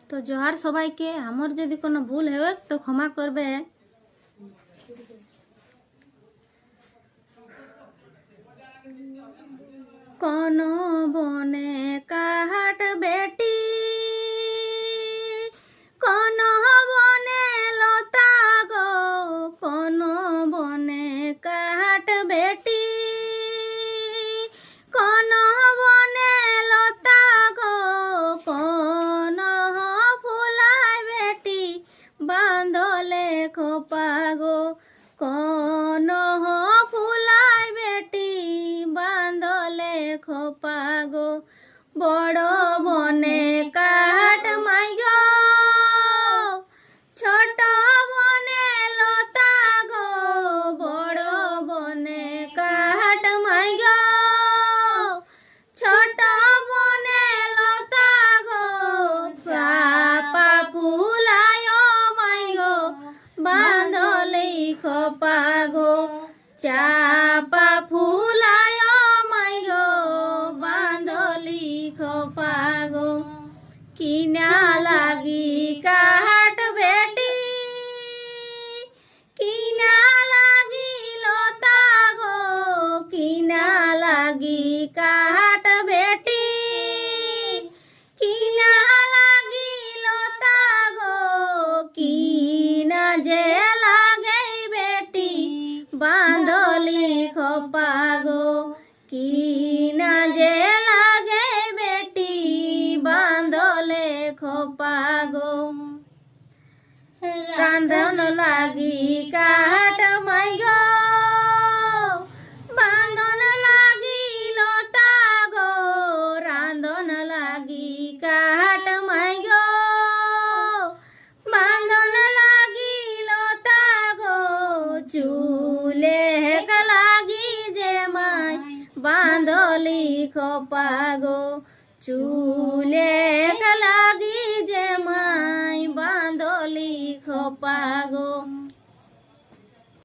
তো জোহার সবাইকে। আমার যদি কোনো ভুল হবে তো ক্ষমা করবে। কোন বনে কাহাট বেটি, কোন বনে লতা গো, কোন বনে কাহাট বেটি, কোন বনে লতা গো, কোন ফুলাই বেটি বাঁধলে খোপা গো, কোন ফুলাই বেটি বাঁধলে খোপা গো। বড় বনে কাঠ মাই গো, ছোট বনে লতা গো, বড় বনে কাঠ মাই গো, ছোট বনে লতা গো। চাপা ফুলায় মাই গো বাঁধলে খোপা গো, চাপা ফুলায় মাই গো বাঁধলি খোপা গো। কিনা লাগি কাঠ বেটি, কিনা লাগি লতা গো, কিনা লাগি কাঠ বেটি, কিনা লাগি লতা গো, কিনা যে লাগে বেটি বাঁধলি খোপা গো, কিনা যে লাগে বেটি বাঁধলে খোপা গো। রাঁধন লাগি কাঠ মাই গো, বাঁধন লাগি লতা গো, রাঁধন লাগি কাঠ মাই গো, বাঁধন লাগি লতা গো। চুলে হেক লাগি যে মাই বাঁধলি খোপা গো, চুলে হেক লাগি